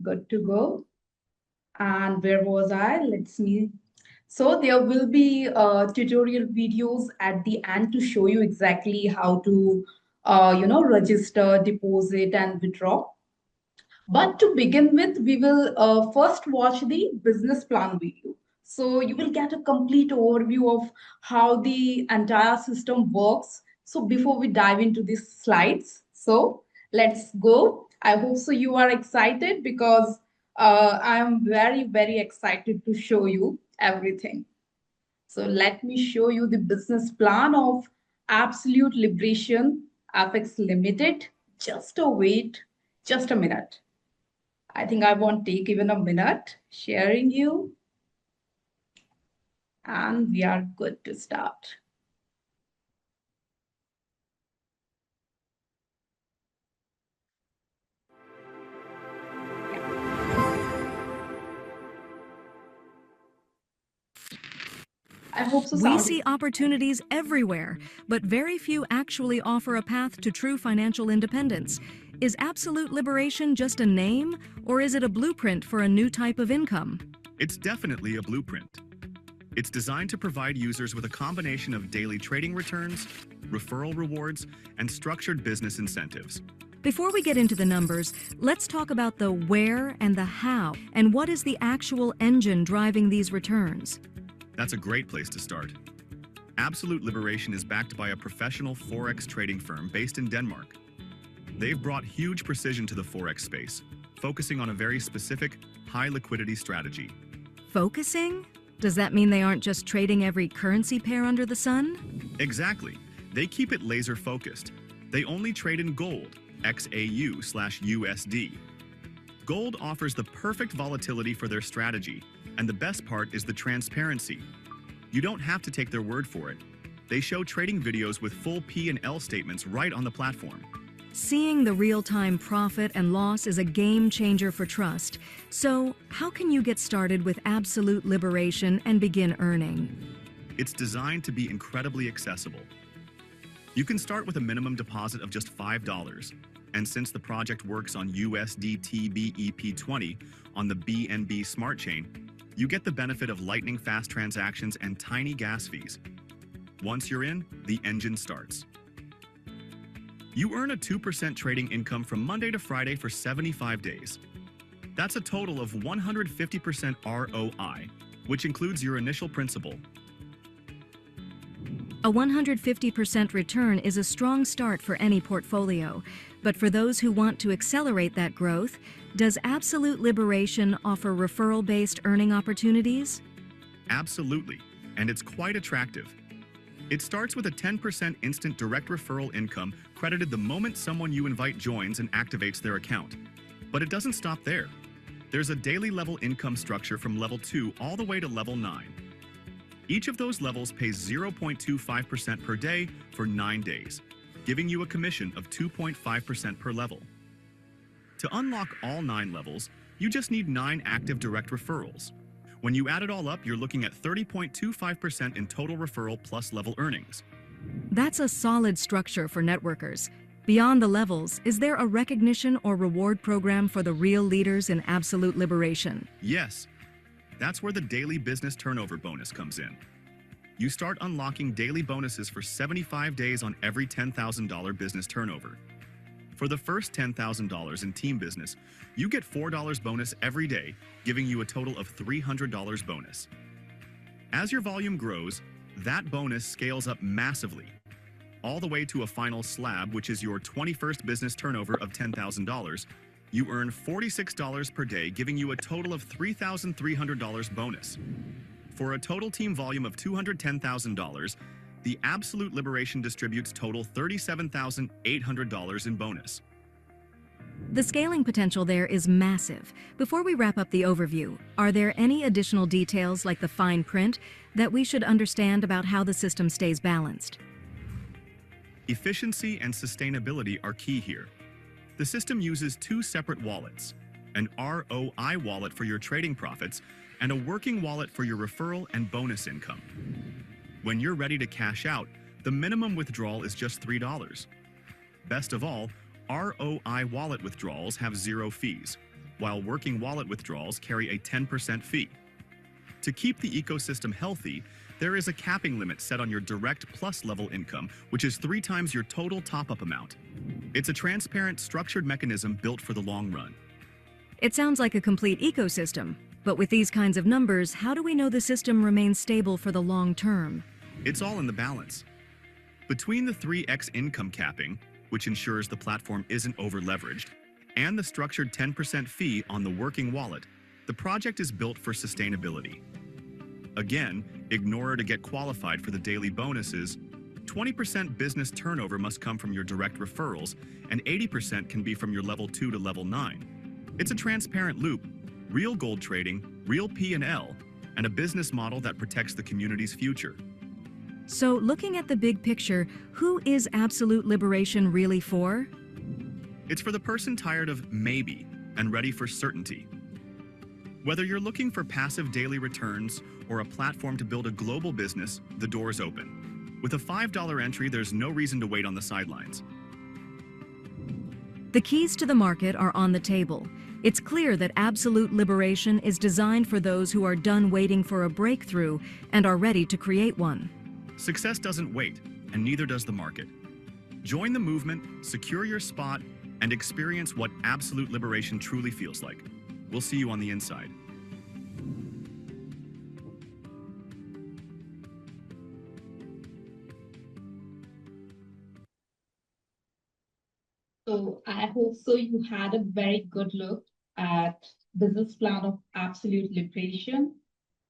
good to go. And where was I? Let's me. So there will be tutorial videos at the end to show you exactly how to, register, deposit, and withdraw. But to begin with, we will first watch the business plan video. So you will get a complete overview of how the entire system works. So before we dive into these slides, so let's go. I hope so you are excited because I am very, very excited to show you everything. So let me show you the business plan of Absolute Liberation FX Limited. Just a wait, just a minute. I think I won't take even a minute sharing you, and we are good to start. I hope so. We see opportunities everywhere, but very few actually offer a path to true financial independence. Is absolute liberation just a name, or is it a blueprint for a new type of income? It's definitely a blueprint. It's designed to provide users with a combination of daily trading returns, referral rewards, and structured business incentives. Before we get into the numbers, let's talk about the where and the how, and what is the actual engine driving these returns. That's a great place to start. Absolute Liberation is backed by a professional Forex trading firm based in Denmark. They've brought huge precision to the Forex space, focusing on a very specific, high liquidity strategy. Focusing? Does that mean they aren't just trading every currency pair under the sun? Exactly. They keep it laser focused. They only trade in gold, XAU/USD. Gold offers the perfect volatility for their strategy, and the best part is the transparency. You don't have to take their word for it. They show trading videos with full P&L statements right on the platform. Seeing the real-time profit and loss is a game changer for trust. So, how can you get started with Absolute Liberation and begin earning? It's designed to be incredibly accessible. You can start with a minimum deposit of just $5, and since the project works on USDT BEP20 on the BNB Smart Chain, you get the benefit of lightning fast transactions and tiny gas fees. Once you're in, the engine starts. You earn a 2% trading income from Monday to Friday for 75 days. That's a total of 150% ROI, which includes your initial principal. A 150% return is a strong start for any portfolio, but for those who want to accelerate that growth, does Absolute Liberation offer referral-based earning opportunities? Absolutely, and it's quite attractive. It starts with a 10% instant direct referral income credited the moment someone you invite joins and activates their account. But it doesn't stop there. There's a daily level income structure from level 2 all the way to level 9. Each of those levels pays 0.25% per day for 9 days, giving you a commission of 2.5% per level. To unlock all 9 levels, you just need 9 active direct referrals. When you add it all up, you're looking at 30.25% in total referral plus level earnings. That's a solid structure for networkers. Beyond the levels, is there a recognition or reward program for the real leaders in Absolute Liberation? Yes. That's where the daily business turnover bonus comes in. You start unlocking daily bonuses for 75 days on every $10,000 business turnover. For the first $10,000 in team business, you get $4 bonus every day, giving you a total of $300 bonus. As your volume grows, that bonus scales up massively, all the way to a final slab, which is your 21st business turnover of $10,000. You earn $46 per day, giving you a total of $3,300 bonus. For a total team volume of $210,000, the Absolute Liberation distributes total $37,800 in bonus. The scaling potential there is massive. Before we wrap up the overview, are there any additional details like the fine print that we should understand about how the system stays balanced? Efficiency and sustainability are key here. The system uses 2 separate wallets, an ROI wallet for your trading profits and a working wallet for your referral and bonus income. When you're ready to cash out, the minimum withdrawal is just $3. Best of all, ROI wallet withdrawals have 0 fees. while working wallet withdrawals carry a 10% fee. To keep the ecosystem healthy, there is a capping limit set on your Direct Plus level income, which is 3 times your total top-up amount. It's a transparent, structured mechanism built for the long run. It sounds like a complete ecosystem, but with these kinds of numbers, how do we know the system remains stable for the long term? It's all in the balance. Between the 3x income capping, which ensures the platform isn't over-leveraged, and the structured 10% fee on the working wallet, the project is built for sustainability. Again, ignore to get qualified for the daily bonuses. 20% business turnover must come from your direct referrals, and 80% can be from your level 2 to level 9. It's a transparent loop, real gold trading, real P&L, and a business model that protects the community's future. So, looking at the big picture, who is Absolute Liberation really for? It's for the person tired of maybe and ready for certainty. Whether you're looking for passive daily returns or a platform to build a global business, the door's open. With a $5 entry, there's no reason to wait on the sidelines. The keys to the market are on the table. It's clear that Absolute Liberation is designed for those who are done waiting for a breakthrough and are ready to create one. Success doesn't wait, and neither does the market. Join the movement, secure your spot, and experience what Absolute Liberation truly feels like. We'll see you on the inside. So I hope so you had a very good look at business plan of Absolute Liberation.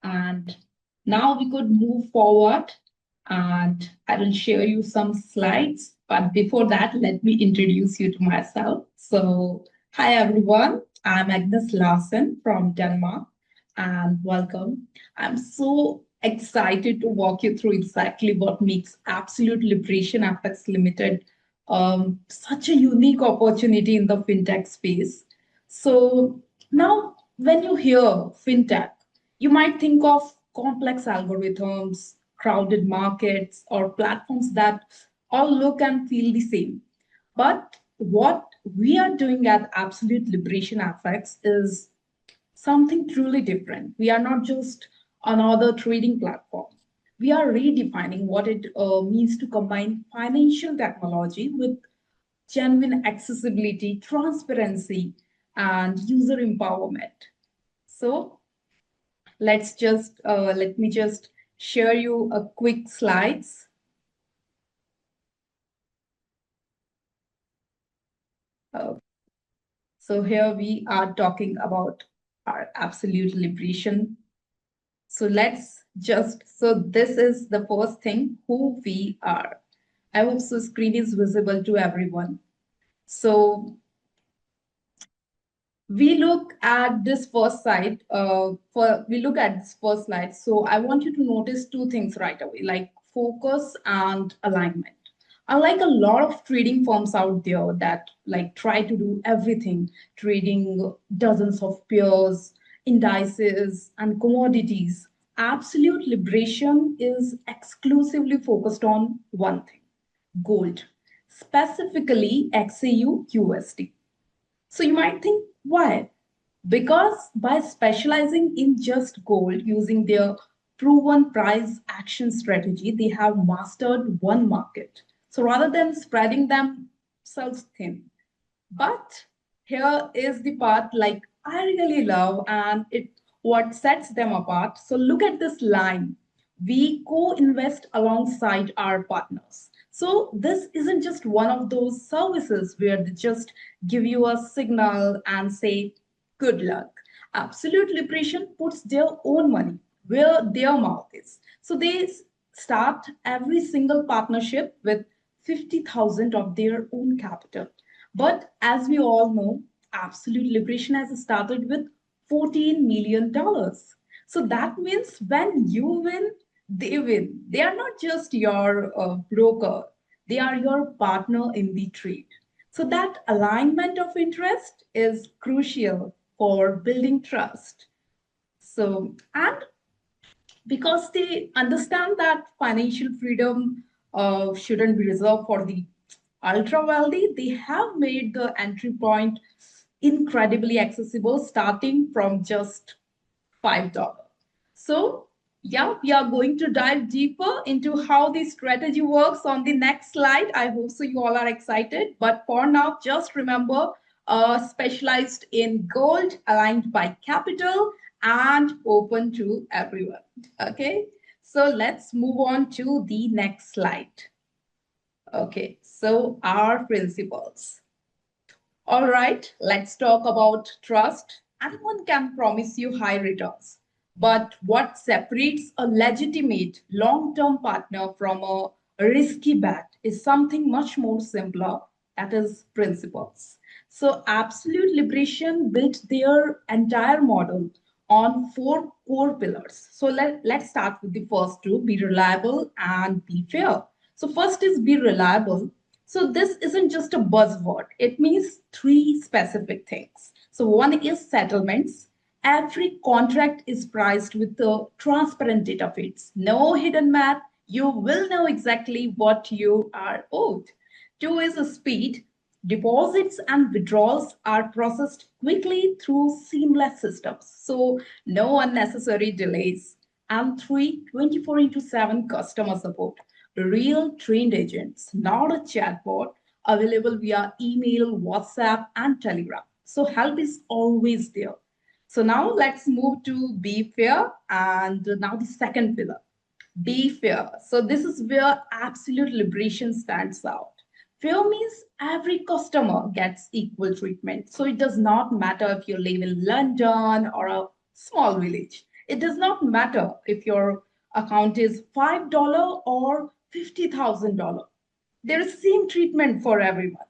And now we could move forward and I will share you some slides. But before that, let me introduce you to myself. So hi everyone, I'm Agnes Larsen from Denmark and welcome. I'm so excited to walk you through exactly what makes Absolute Liberation FX Limited such a unique opportunity in the fintech space. So now when you hear fintech, you might think of complex algorithms, crowded markets, or platforms that all look and feel the same. But what we are doing at Absolute Liberation FX is something truly different. We are not just another trading platform. We are redefining what it means to combine financial technology with genuine accessibility, transparency, and user empowerment. So let me just share you a quick slides. So here we are talking about our Absolute Liberation. So this is the first thing, who we are. I hope the screen is visible to everyone. So we look at this first slide. So I want you to notice two things right away, like focus and alignment. Unlike a lot of trading firms out there that like try to do everything, trading dozens of pairs, indices, and commodities, Absolute Liberation is exclusively focused on one thing, gold, specifically XAU USD. So you might think, why? Because by specializing in just gold using their proven price action strategy, they have mastered one market. So rather than spreading themselves thin. But here is the part like I really love and it what sets them apart. So look at this line. We co-invest alongside our partners. So this isn't just one of those services where they just give you a signal and say, good luck. Absolute Liberation puts their own money where their mouth is. So they start every single partnership with 50,000 of their own capital. But as we all know, Absolute Liberation has started with $14 million. So that means when you win, they win. They are not just your broker, they are your partner in the trade. So that alignment of interest is crucial for building trust. So, and because they understand that financial freedom shouldn't be reserved for the ultra wealthy, they have made the entry point incredibly accessible, starting from just $5. So, yeah, we are going to dive deeper into how this strategy works on the next slide. I hope so you all are excited. But for now, just remember, specialized in gold, aligned by capital, and open to everyone. Okay, so let's move on to the next slide. Okay, so our principles. All right, let's talk about trust. Anyone can promise you high returns, but what separates a legitimate long term partner from a risky bet is something much more simpler, that is, principles. So, Absolute Liberation built their entire model on four core pillars. So, let's start with the first two: be reliable and be fair. So, first is be reliable. So this isn't just a buzzword. It means three specific things. So one is settlements. Every contract is priced with the transparent data feeds. No hidden math. You will know exactly what you are owed. Two is a speed. Deposits and withdrawals are processed quickly through seamless systems. So no unnecessary delays. And three, 24 into 7 customer support, real trained agents, not a chatbot available via email, WhatsApp, and Telegram. So help is always there. So now let's move to be fair. And now the second pillar, be fair. So this is where absolute liberation stands out. Fair means every customer gets equal treatment. So it does not matter if you live in London or a small village. It does not matter if your account is $5 or $50,000. There is same treatment for everyone.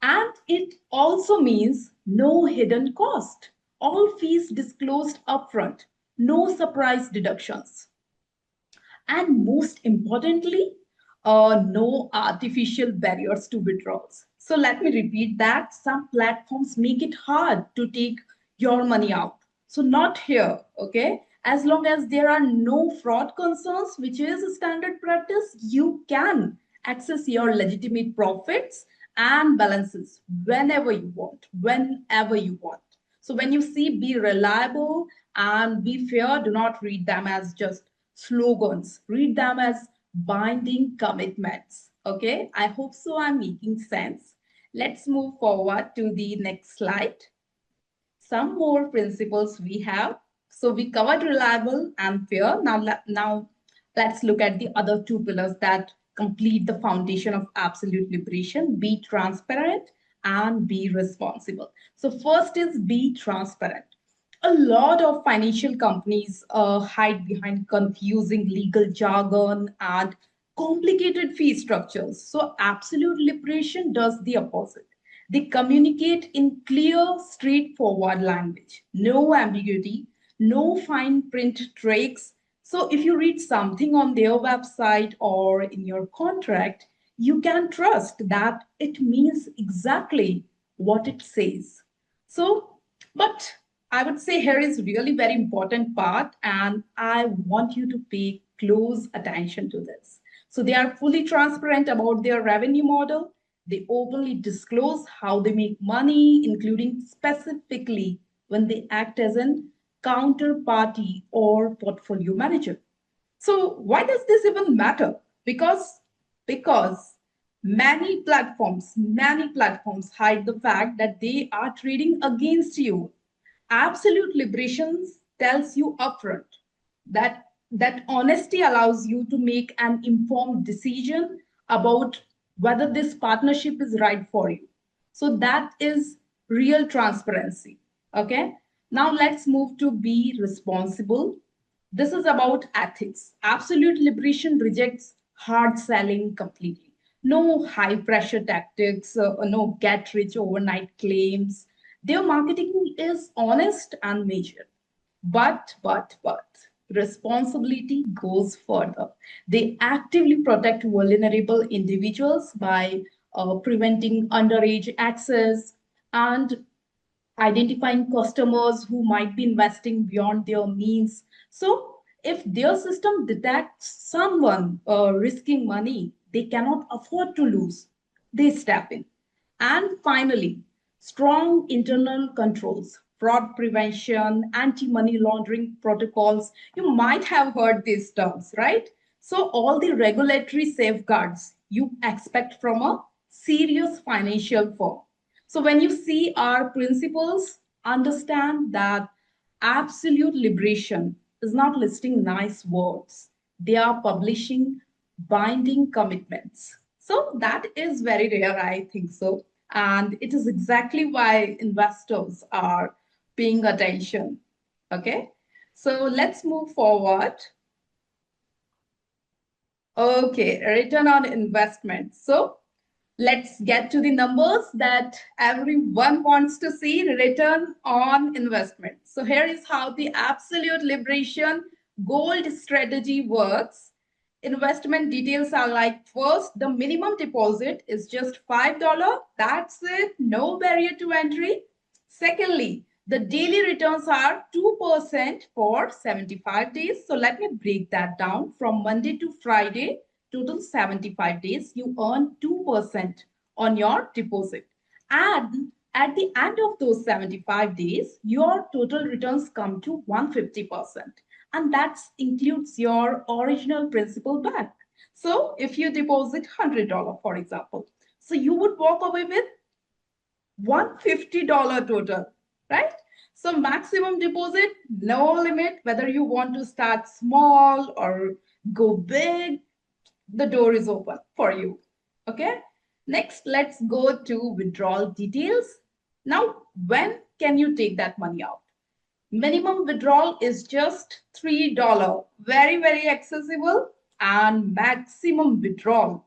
And it also means no hidden cost. All fees disclosed upfront, no surprise deductions. And most importantly, no artificial barriers to withdrawals. So let me repeat that. Some platforms make it hard to take your money out. So not here, okay? As long as there are no fraud concerns, which is a standard practice, you can access your legitimate profits and balances whenever you want. So when you see be reliable and be fair, do not read them as just slogans. Read them as binding commitments. Okay, I hope so I'm making sense. Let's move forward to the next slide. Some more principles we have. So we covered reliable and fair. Now let's look at the other two pillars that complete the foundation of absolute liberation: be transparent and be responsible. So first is be transparent. A lot of financial companies hide behind confusing legal jargon and complicated fee structures. So, absolute liberation does the opposite. They communicate in clear, straightforward language, no ambiguity, no fine print tricks. So, if you read something on their website or in your contract, you can trust that it means exactly what it says. So, but I would say here is really very important part, and I want you to pay close attention to this. So they are fully transparent about their revenue model. They openly disclose how they make money, including specifically when they act as an counterparty or portfolio manager. So why does this even matter? Because many platforms hide the fact that they are trading against you. Absolute liberation tells you upfront that honesty allows you to make an informed decision about whether this partnership is right for you. So that is real transparency. Okay. Now let's move to be responsible. This is about ethics. Absolute liberation rejects hard selling completely. No high pressure tactics, no get rich overnight claims. Their marketing is honest and measured. But responsibility goes further. They actively protect vulnerable individuals by preventing underage access and identifying customers who might be investing beyond their means. So, if their system detects someone risking money they cannot afford to lose, they step in. And finally, strong internal controls, fraud prevention, anti-money laundering protocols. You might have heard these terms, right? So all the regulatory safeguards you expect from a serious financial firm. So when you see our principles, understand that absolute liberation is not listing nice words. They are publishing binding commitments. So that is very rare, I think so. And it is exactly why investors are paying attention. Okay. So let's move forward. Okay, return on investment. So let's get to the numbers that everyone wants to see, return on investment. So here is how the absolute liberation gold strategy works. Investment details are like, first, the minimum deposit is just $5. That's it, no barrier to entry. Secondly, the daily returns are 2% for 75 days. So let me break that down. From Monday to Friday, total 75 days, you earn 2% on your deposit. And at the end of those 75 days, your total returns come to 150%. And that includes your original principal back. So if you deposit $100, for example, so you would walk away with $150 total, right? So maximum deposit, no limit, whether you want to start small or go big, the door is open for you. Okay. Next, let's go to withdrawal details. Now, when can you take that money out? Minimum withdrawal is just $3. Very, very accessible. And maximum withdrawal,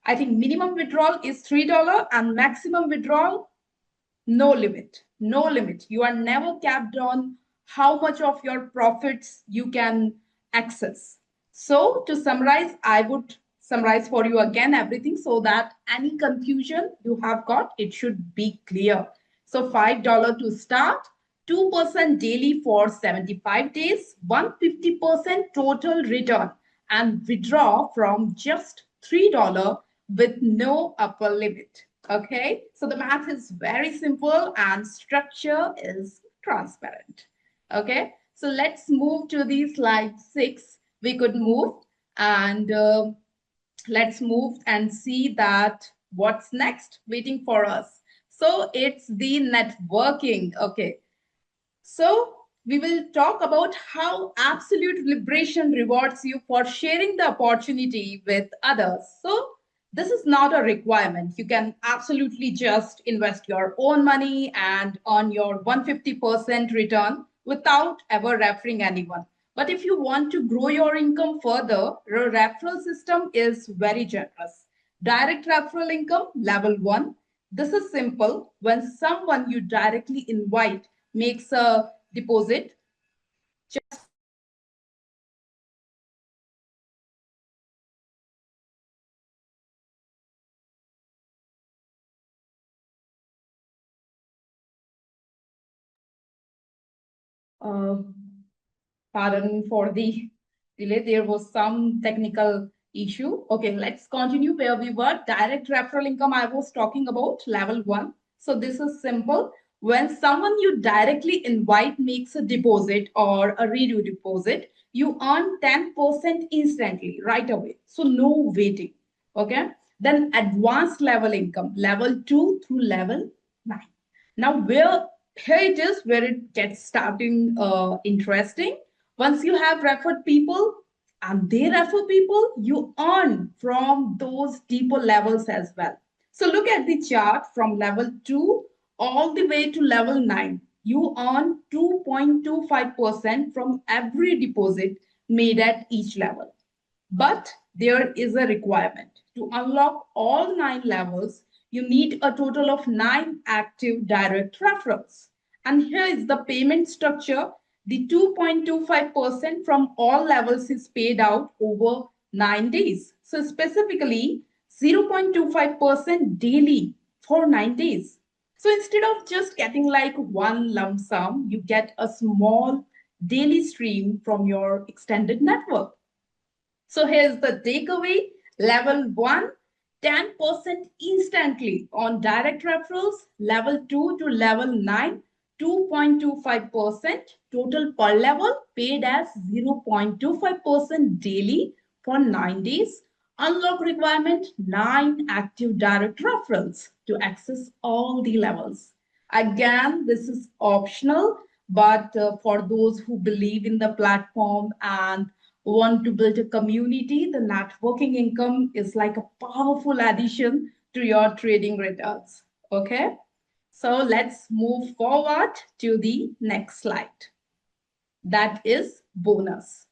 I think minimum withdrawal is $3 and maximum withdrawal, no limit. No limit. You are never capped on how much of your profits you can access. So to summarize, I would summarize for you again everything so that any confusion you have got, it should be clear. So $5 to start, 2% daily for 75 days, 150% total return, and withdraw from just $3 with no upper limit. Okay, so the math is very simple and structure is transparent. Okay, so let's move to the slide 6. We could move and let's move and see that what's next waiting for us. So it's the networking. Okay, so we will talk about how absolute liberation rewards you for sharing the opportunity with others. So this is not a requirement. You can absolutely just invest your own money and earn your 150% return without ever referring anyone. But if you want to grow your income further, the referral system is very generous. Direct referral income, level 1. This is simple. When someone you directly invite makes a deposit, just uh, pardon for the delay. There was some technical issue. Okay, let's continue where we were. Direct referral income, I was talking about level 1. So this is simple. When someone you directly invite makes a deposit or a redo deposit, you earn 10% instantly, right away. So no waiting. Okay. Then advanced level income, level 2 through level 9. Now, where here it is where it gets starting interesting. Once you have referred people and they refer people, you earn from those deeper levels as well. So look at the chart from level 2 all the way to level 9. You earn 2.25% from every deposit made at each level. But there is a requirement. To unlock all 9 levels, you need a total of 9 active direct referrals. And here is the payment structure. The 2.25% from all levels is paid out over 9 days. So specifically 0.25% daily for 9 days. So instead of just getting like one lump sum, you get a small daily stream from your extended network. So here's the takeaway. Level 1, 10% instantly on direct referrals, level 2 to level 9, 2.25%, total per level paid as 0.25% daily for 9 days. Unlock requirement 9 active direct referrals to access all the levels. Again, this is optional, but for those who believe in the platform and want to build a community, the networking income is like a powerful addition to your trading returns. Okay, so let's move forward to the next slide. That is bonus.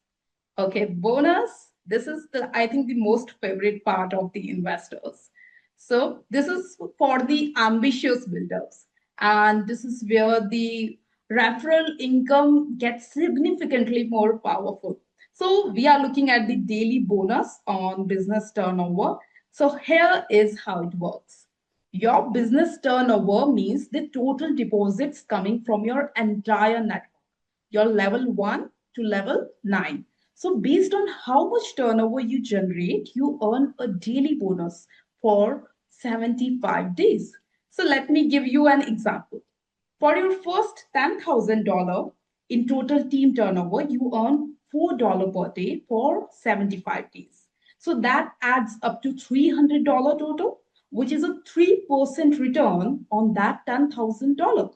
Okay, bonus. This is I think the most favorite part of the investors. So this is for the ambitious builders. And this is where the referral income gets significantly more powerful. So we are looking at the daily bonus on business turnover. So here is how it works. Your business turnover means the total deposits coming from your entire network, your level 1 to level 9. So based on how much turnover you generate, you earn a daily bonus for 75 days. So let me give you an example. For your first $10,000 in total team turnover, you earn $4 per day for 75 days. So that adds up to $300 total, which is a 3% return on that $10,000.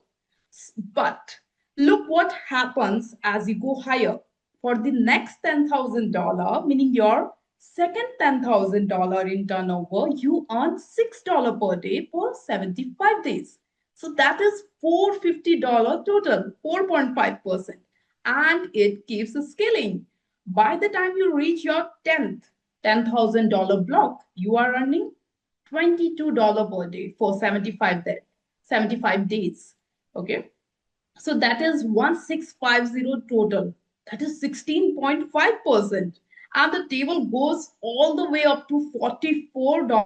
But look what happens as you go higher. For the next $10,000, meaning your second $10,000 in turnover, you earn $6 per day for 75 days. So that is $450 total, 4.5%. And it keeps scaling. By the time you reach your 10th $10,000 block, you are earning $22 per day for 75 days. Okay. So that is 1650 total. That is 16.5%. And the table goes all the way up to $44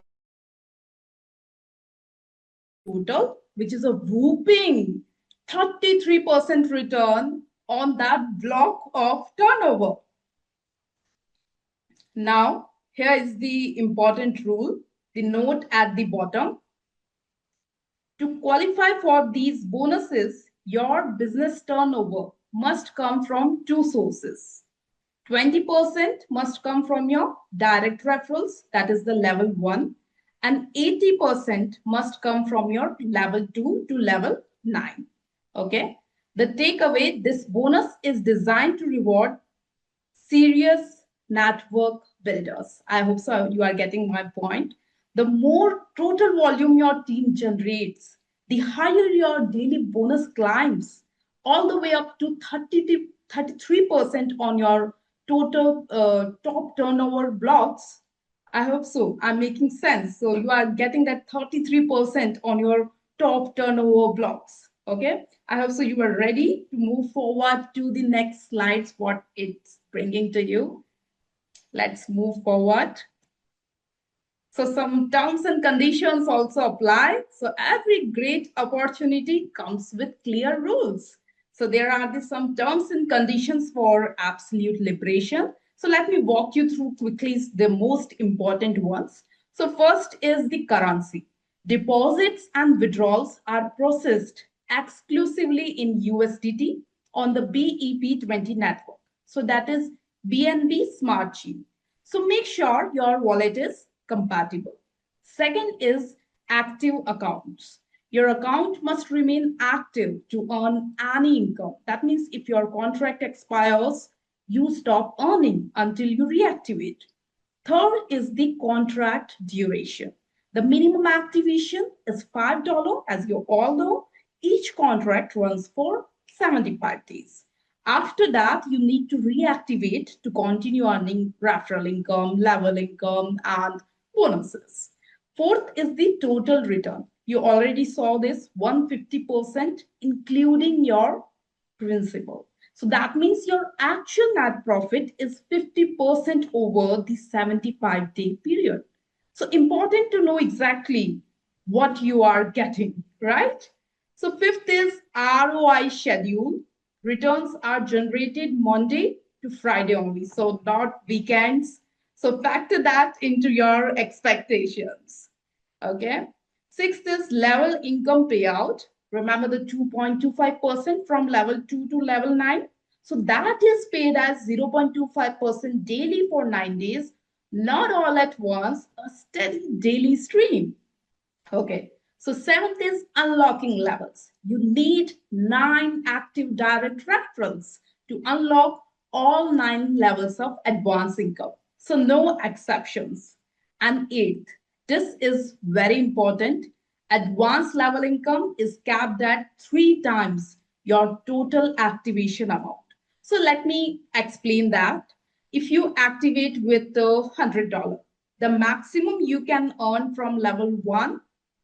total, which is a whooping 33% return on that block of turnover. Now, here is the important rule, the note at the bottom. To qualify for these bonuses, your business turnover must come from two sources. 20% must come from your direct referrals, that is the level 1, and 80% must come from your level 2 to level 9. Okay. The takeaway, this bonus is designed to reward serious network builders. I hope so you are getting my point. The more total volume your team generates, the higher your daily bonus climbs, all the way up to 30 to 33% on your total top turnover blocks. I hope so. I'm making sense. So you are getting that 33% on your top turnover blocks. Okay. I hope so you are ready to move forward to the next slides, what it's bringing to you. Let's move forward. So some terms and conditions also apply. So every great opportunity comes with clear rules. So there are some terms and conditions for absolute liberation. So let me walk you through quickly the most important ones. So first is the currency. Deposits and withdrawals are processed exclusively in USDT on the BEP20 network. So that is BNB Smart Chain. So make sure your wallet is compatible. Second is active accounts. Your account must remain active to earn any income. That means if your contract expires, you stop earning until you reactivate. Third is the contract duration. The minimum activation is $5, as you all know. Each contract runs for 75 days. After that, you need to reactivate to continue earning referral income, level income, and bonuses. Fourth is the total return. You already saw this 150%, including your principal. So that means your actual net profit is 50% over the 75-day period. So important to know exactly what you are getting, right? So fifth is ROI schedule. Returns are generated Monday to Friday only, so not weekends. So factor that into your expectations. Okay. Sixth is level income payout. Remember the 2.25% from level 2 to level 9. So that is paid as 0.25% daily for 9 days, not all at once, a steady daily stream. Okay. So seventh is unlocking levels. You need 9 active direct referrals to unlock all 9 levels of advance income. So no exceptions. And eighth, this is very important. Advanced level income is capped at 3 times your total activation amount. So let me explain that. If you activate with $100, the maximum you can earn from level 1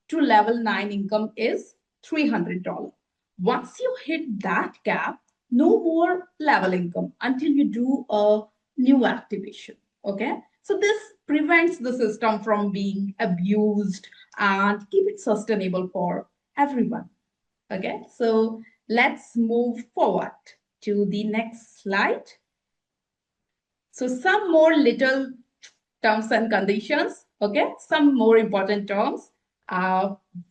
to level 9 income is $300. Once you hit that cap, no more level income until you do a new activation. Okay. So this prevents the system from being abused and keep it sustainable for everyone. Okay. So let's move forward to the next slide. So some more little terms and conditions. Okay. Some more important terms.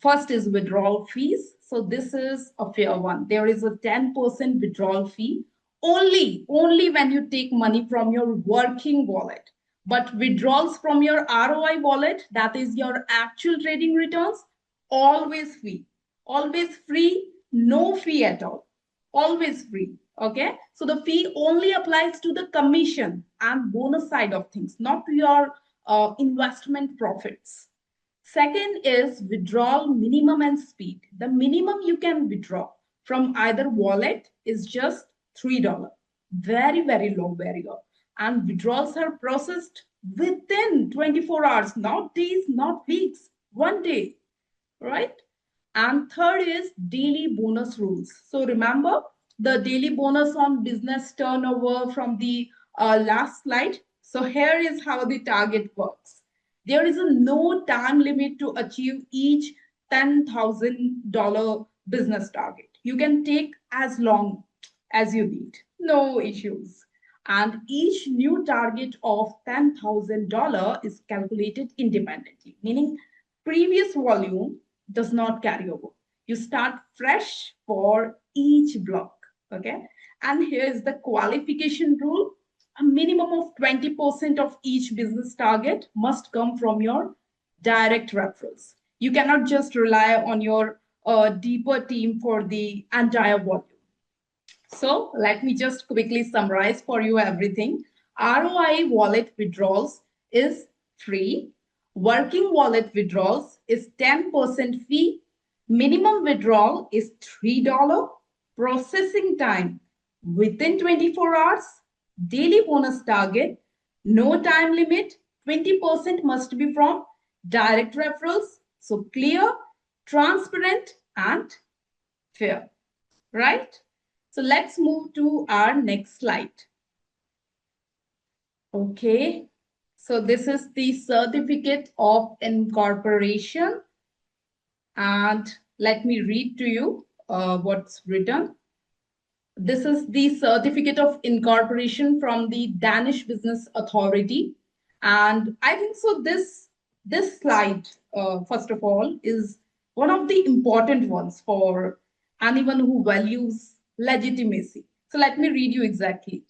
First is withdrawal fees. So this is a fair one. There is a 10% withdrawal fee only when you take money from your working wallet. But withdrawals from your ROI wallet, that is your actual trading returns, always free. Always free, no fee at all. Always free. Okay. So the fee only applies to the commission and bonus side of things, not to your investment profits. Second is withdrawal minimum and speed. The minimum you can withdraw from either wallet is just $3. Very, very low barrier. And withdrawals are processed within 24 hours, not days, not weeks, 1 day, right? And third is daily bonus rules. So remember the daily bonus on business turnover from the last slide. So here is how the target works. There is a no time limit to achieve each $10,000 business target. You can take as long as you need, no issues. And each new target of $10,000 is calculated independently, meaning previous volume does not carry over. You start fresh for each block. Okay. And here is the qualification rule. A minimum of 20% of each business target must come from your direct referrals. You cannot just rely on your deeper team for the entire volume. So let me just quickly summarize for you everything. ROI wallet withdrawals is free. Working wallet withdrawals is 10% fee. Minimum withdrawal is $3. Processing time within 24 hours. Daily bonus target, no time limit. 20% must be from direct referrals. So clear, transparent, and fair, right? So let's move to our next slide. Okay. So this is the certificate of incorporation. And let me read to you what's written. This is the certificate of incorporation from the Danish Business Authority. And I think so this slide, first of all, is one of the important ones for anyone who values legitimacy. So let me read you exactly.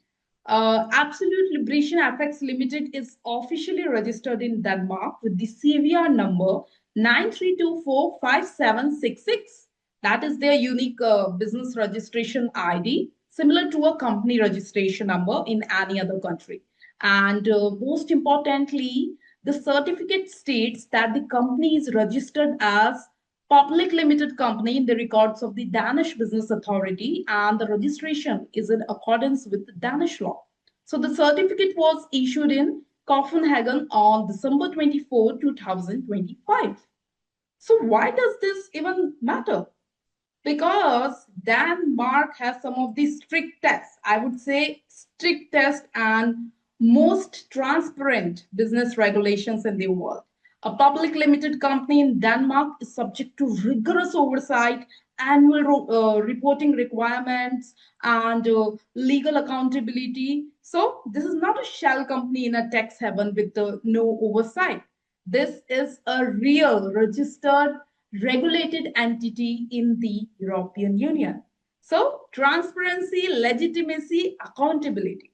Absolute Liberation FX Limited is officially registered in Denmark with the CVR number 93245766. That is their unique business registration ID, similar to a company registration number in any other country. And most importantly, the certificate states that the company is registered as public limited company in the records of the Danish Business Authority, and the registration is in accordance with the Danish law. So the certificate was issued in Copenhagen on December 24, 2025. So why does this even matter? Because Denmark has some of the strictest, I would say, strictest and most transparent business regulations in the world. A public limited company in Denmark is subject to rigorous oversight, annual reporting requirements, and legal accountability. So this is not a shell company in a tax haven with no oversight. This is a real registered regulated entity in the European Union. So transparency, legitimacy, accountability.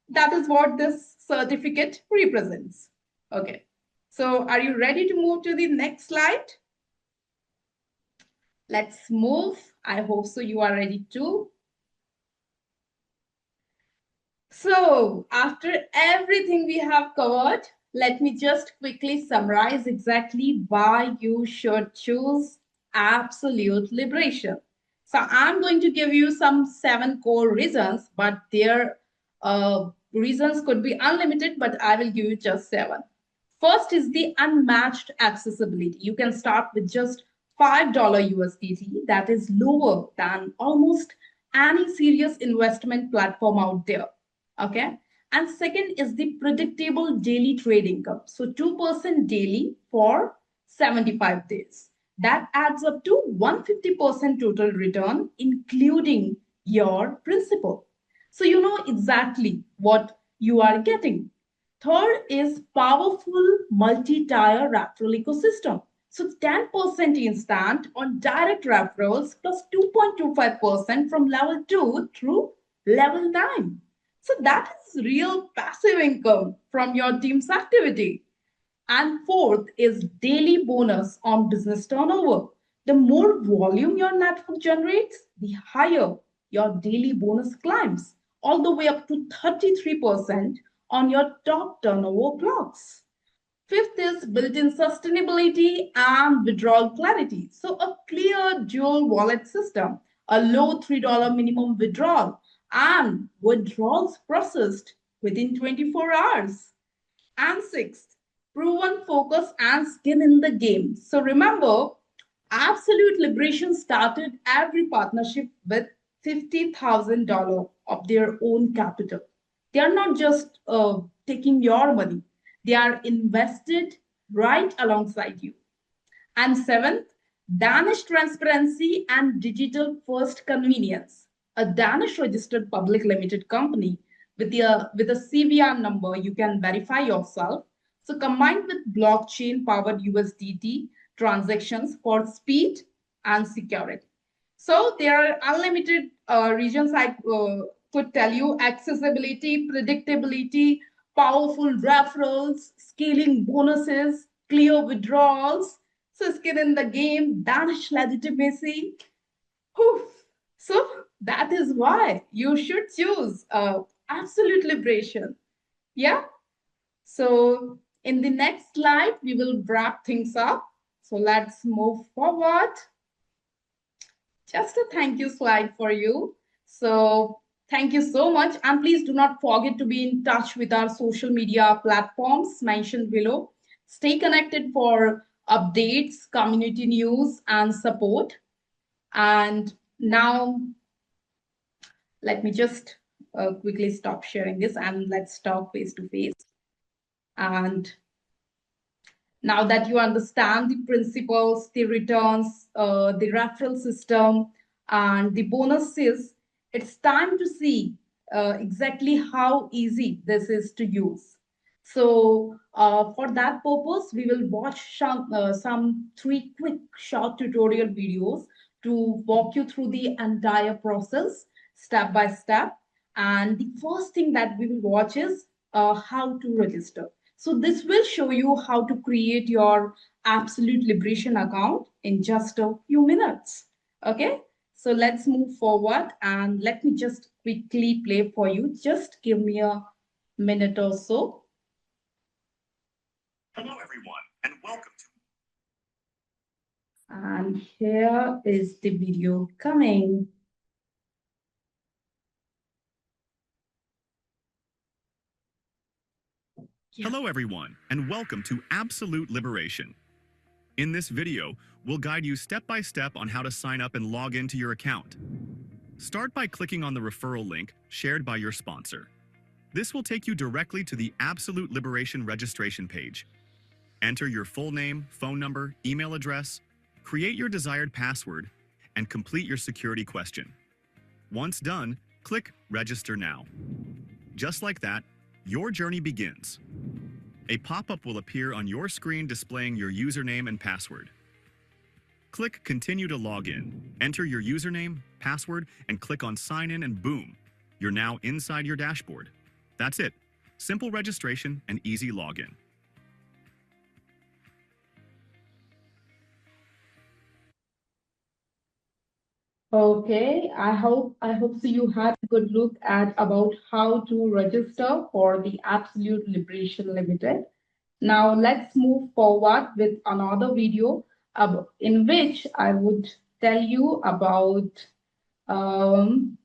That is what this certificate represents. Okay. So are you ready to move to the next slide? Let's move. I hope so you are ready too. So after everything we have covered, let me just quickly summarize exactly why you should choose absolute liberation. So I'm going to give you some 7 core reasons, but their reasons could be unlimited, but I will give you just 7. First is the unmatched accessibility. You can start with just $5 USDT, that is lower than almost any serious investment platform out there. Okay. And second is the predictable daily trade income. So 2% daily for 75 days. That adds up to 150% total return, including your principal. So you know exactly what you are getting. Third is powerful multi-tier referral ecosystem. So 10% instant on direct referrals plus 2.25% from level 2 through level 9. So that is real passive income from your team's activity. And fourth is daily bonus on business turnover. The more volume your network generates, the higher your daily bonus climbs, all the way up to 33% on your top turnover blocks. Fifth is built-in sustainability and withdrawal clarity. So a clear dual wallet system, a low $3 minimum withdrawal, and withdrawals processed within 24 hours. And sixth, proven focus and skin in the game. So remember, Absolute Liberation started every partnership with $50,000 of their own capital. They are not just taking your money, they are invested right alongside you. And seventh, Danish transparency and digital first convenience. A Danish registered public limited company with a CVR number, you can verify yourself. So combined with blockchain powered USDT transactions for speed and security. So there are unlimited regions I could tell you: accessibility, predictability, powerful referrals, scaling bonuses, clear withdrawals, so skin in the game, Danish legitimacy. Whew. So that is why you should choose absolute liberation. Yeah. So in the next slide, we will wrap things up. So let's move forward. Just a thank you slide for you. So thank you so much. And please do not forget to be in touch with our social media platforms mentioned below. Stay connected for updates, community news, and support. And now let me just quickly stop sharing this and let's talk face to face. And now that you understand the principles, the returns, the referral system, and the bonuses, it's time to see exactly how easy this is to use. So for that purpose, we will watch some 3 quick short tutorial videos to walk you through the entire process step by step. And the first thing that we will watch is how to register. So this will show you how to create your Absolute Liberation account in just a few minutes. Okay, so let's move forward and let me just quickly play for you. Just give me a minute or so. Hello, everyone, and welcome to. And here is the video coming. Hello, everyone, and welcome to Absolute Liberation. In this video, we'll guide you step by step on how to sign up and log into your account. Start by clicking on the referral link shared by your sponsor. This will take you directly to the Absolute Liberation registration page. Enter your full name, phone number, email address, create your desired password, and complete your security question. Once done, click Register Now. Just like that, your journey begins. A pop-up will appear on your screen displaying your username and password. Click Continue to log in. Enter your username, password, and click on Sign In, and boom, you're now inside your dashboard. That's it. Simple registration and easy login. Okay, I hope so you had a good look at about how to register for the Absolute Liberation Limited. Now let's move forward with another video in which I would tell you about um,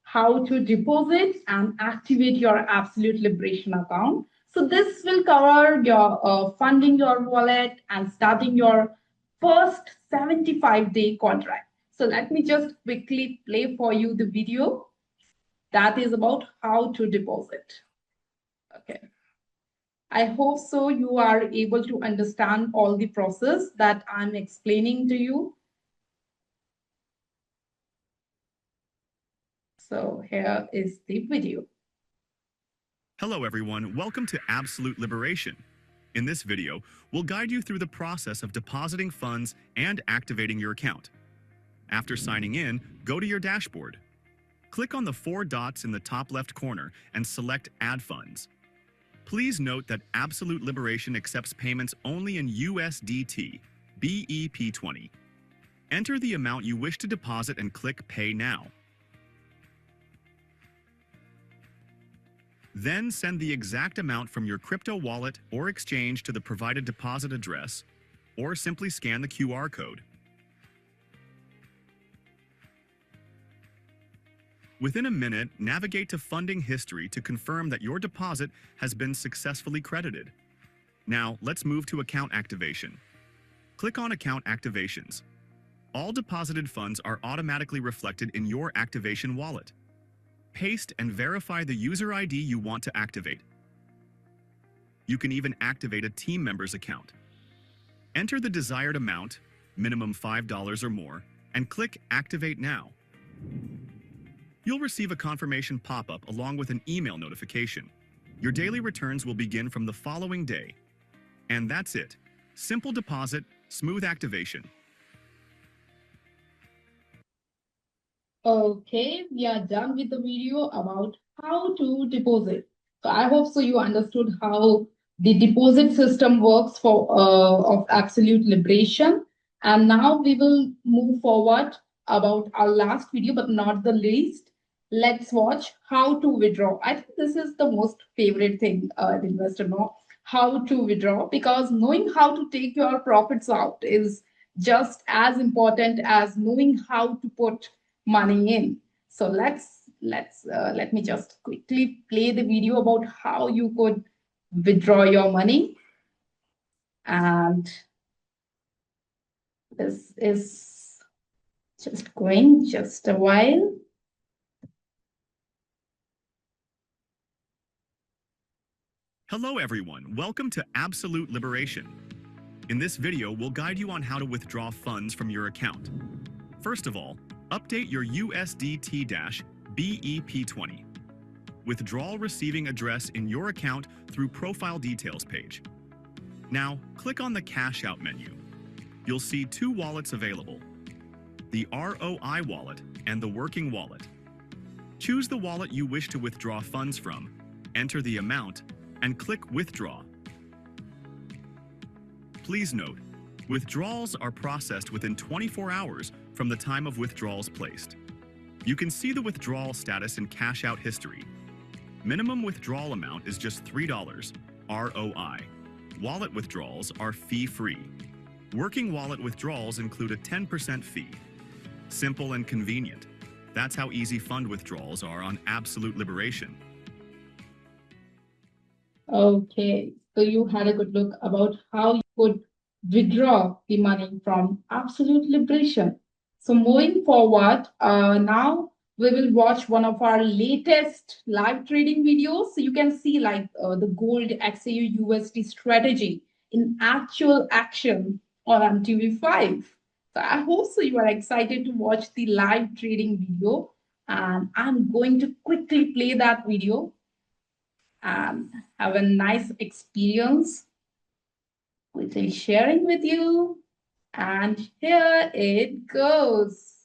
how to deposit and activate your Absolute Liberation account. So this will cover your funding your wallet and starting your first 75-day contract. So let me just quickly play for you the video that is about how to deposit. Okay. I hope so you are able to understand all the process that I'm explaining to you. So here is the video. Hello everyone, welcome to Absolute Liberation. In this video, we'll guide you through the process of depositing funds and activating your account. After signing in, go to your dashboard. Click on the 4 dots in the top left corner and select Add Funds. Please note that Absolute Liberation accepts payments only in USDT, BEP20. Enter the amount you wish to deposit and click Pay Now. Then send the exact amount from your crypto wallet or exchange to the provided deposit address, or simply scan the QR code. Within a minute, navigate to Funding History to confirm that your deposit has been successfully credited. Now, let's move to Account Activation. Click on Account Activations. All deposited funds are automatically reflected in your activation wallet. Paste and verify the user ID you want to activate. You can even activate a team member's account. Enter the desired amount, minimum $5 or more, and click Activate Now. You'll receive a confirmation pop-up along with an email notification. Your daily returns will begin from the following day. And that's it. Simple deposit, smooth activation. Okay, we are done with the video about how to deposit. So I hope so you understood how the deposit system works for of Absolute Liberation. And now we will move forward about our last video, but not the least. Let's watch how to withdraw. I think this is the most favorite thing the investor know, how to withdraw, because knowing how to take your profits out is just as important as knowing how to put money in. So let me just quickly play the video about how you could withdraw your money. And this is just going just a while. Hello everyone, welcome to Absolute Liberation. In this video, we'll guide you on how to withdraw funds from your account. First of all, update your USDT-BEP20. Withdrawal receiving address in your account through Profile Details page. Now, click on the Cash Out menu. You'll see 2 wallets available, the ROI wallet and the Working Wallet. Choose the wallet you wish to withdraw funds from, enter the amount, and click Withdraw. Please note, withdrawals are processed within 24 hours from the time of withdrawals placed. You can see the withdrawal status in Cash Out history. Minimum withdrawal amount is just $3, ROI. Wallet withdrawals are fee-free. Working wallet withdrawals include a 10% fee. Simple and convenient. That's how easy fund withdrawals are on Absolute Liberation. Okay, so you had a good look about how you could withdraw the money from Absolute Liberation. So moving forward, now we will watch one of our latest live trading videos. So you can see like the gold XAU USD strategy in actual action on MTV5. So I hope so you are excited to watch the live trading video. And I'm going to quickly play that video. and have a nice experience which I'm sharing with you. And here it goes.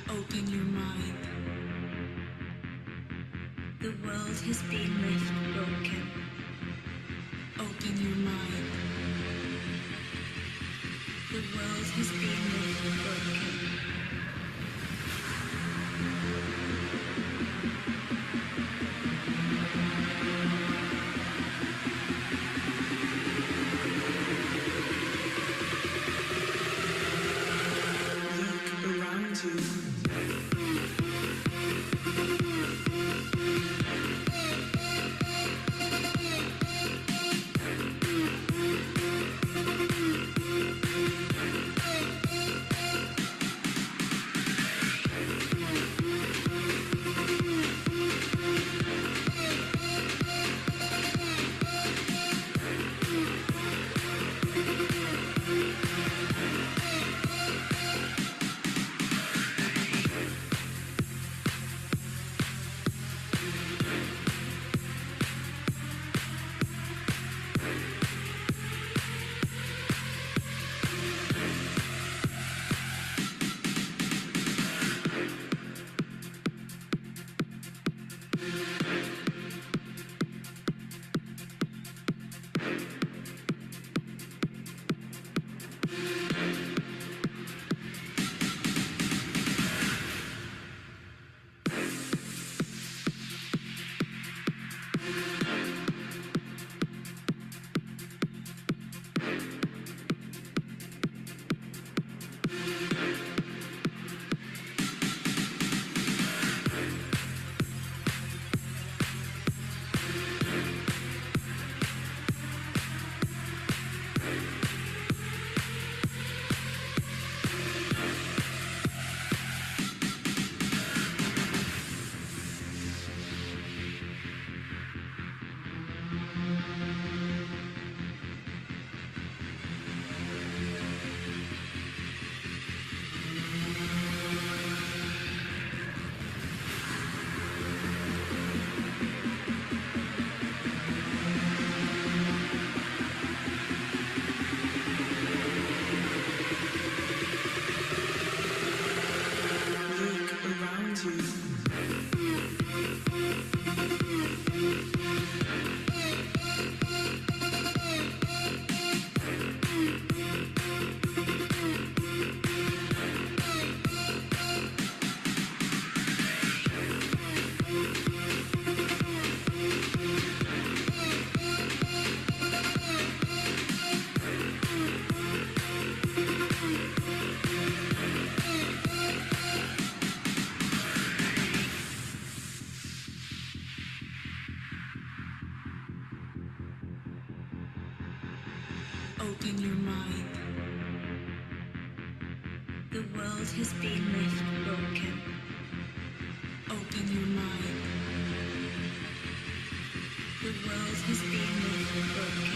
Open your mind. The world has been left broken. Open your mind. The world has been left broken. Look around you. The world has been left broken. Open your mind. The world has been left broken.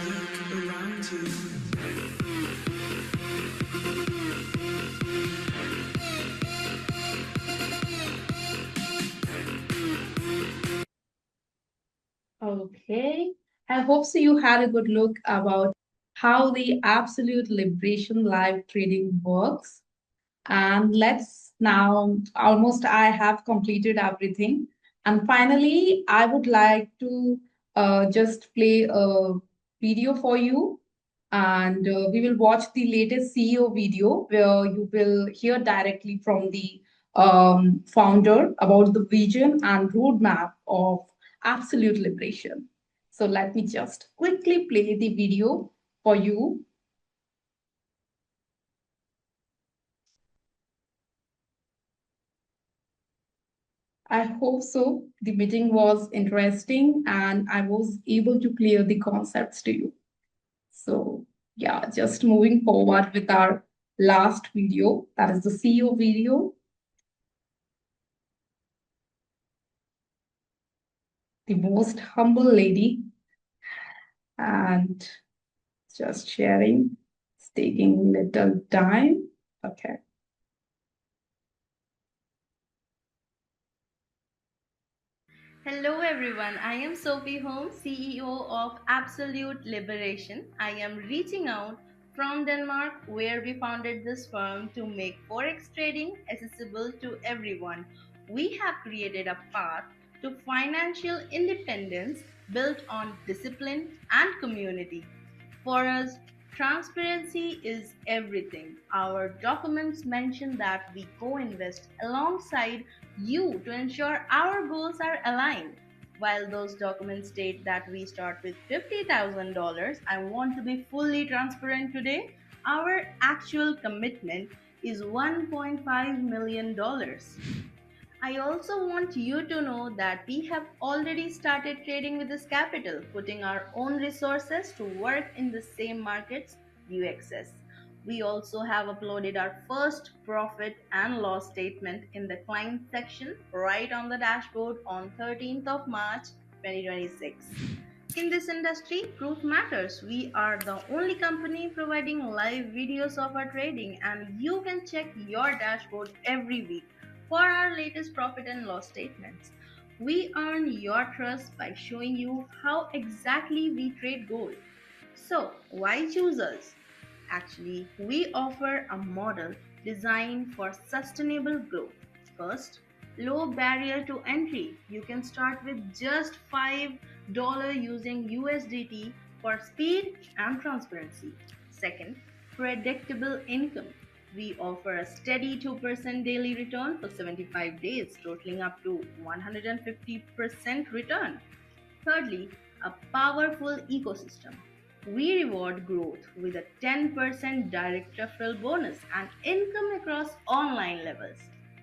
Look around you. Okay. I hope so you had a good look about how the Absolute Liberation live trading works. And let's now, almost I have completed everything. And finally, I would like to just play a video for you. And we will watch the latest CEO video where you will hear directly from the founder about the vision and roadmap of absolute liberation. So let me just quickly play the video for you. I hope so. The meeting was interesting and I was able to clear the concepts to you. So, yeah, just moving forward with our last video, that is the CEO video, the most humble lady, and just sharing. It's taking little time. Okay. Hello everyone, I am Sophie Holmes, CEO of Absolute Liberation. I am reaching out from Denmark where we founded this firm to make forex trading accessible to everyone. We have created a path to financial independence built on discipline and community. For us, transparency is everything. Our documents mention that we co invest alongside you to ensure our goals are aligned. While those documents state that we start with $50,000, I want to be fully transparent today. Our actual commitment is $1.5 million. I also want you to know that we have already started trading with this capital, putting our own resources to work in the same markets you access. We also have uploaded our first profit and loss statement in the client section right on the dashboard on 13th of March 2026. In this industry, proof matters. We are the only company providing live videos of our trading, and you can check your dashboard every week for our latest profit and loss statements. We earn your trust by showing you how exactly we trade gold. So, why choose us? Actually, we offer a model designed for sustainable growth. First, low barrier to entry. You can start with just $5 using USDT for speed and transparency. Second, predictable income. We offer a steady 2% daily return for 75 days, totaling up to 150% return. Thirdly, a powerful ecosystem. We reward growth with a 10% direct referral bonus and income across online levels.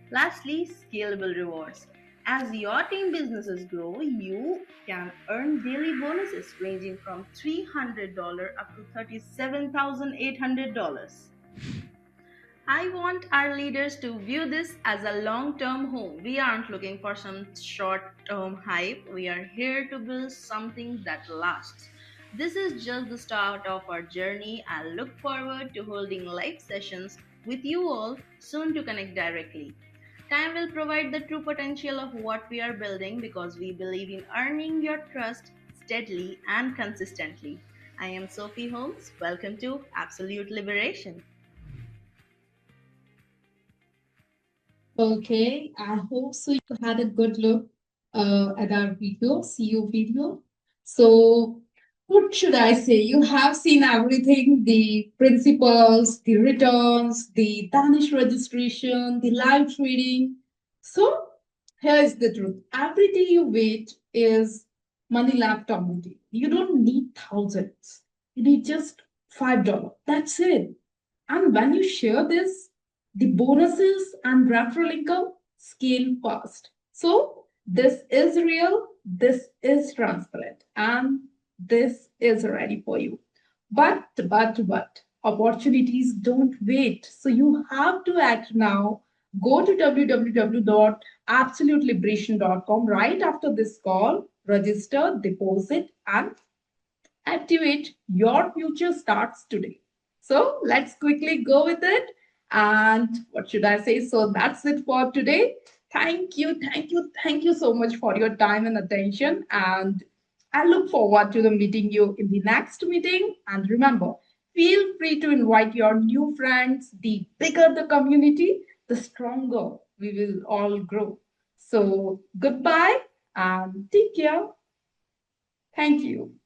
Lastly, scalable rewards. As your team businesses grow, you can earn daily bonuses ranging from $300 up to $37,800. I want our leaders to view this as a long term home. We aren't looking for some short term hype. We are here to build something that lasts. This is just the start of our journey. I look forward to holding live sessions with you all soon to connect directly. Time will provide the true potential of what we are building because we believe in earning your trust steadily and consistently. I am Sophie Holmes. Welcome to Absolute Liberation. Okay, I hope so you had a good look at our video, CEO video. So, what should I say? You have seen everything, the principles, the returns, the Danish registration, the live trading. So, here's the truth. Every day you wait is money laptop money. You don't need thousands. You need just $5. That's it. And when you share this, The bonuses and referral income scale fast. So this is real, this is transparent, and this is ready for you. But opportunities don't wait. So you have to act now. Go to www.absoluteliberation.com right after this call, register, deposit, and activate. Your future starts today. So let's quickly go with it. And what should I say? So that's it for today. Thank you so much for your time and attention. And I look forward to the meeting you in the next meeting. And remember, feel free to invite your new friends. The bigger the community, the stronger we will all grow. So goodbye and take care. Thank you.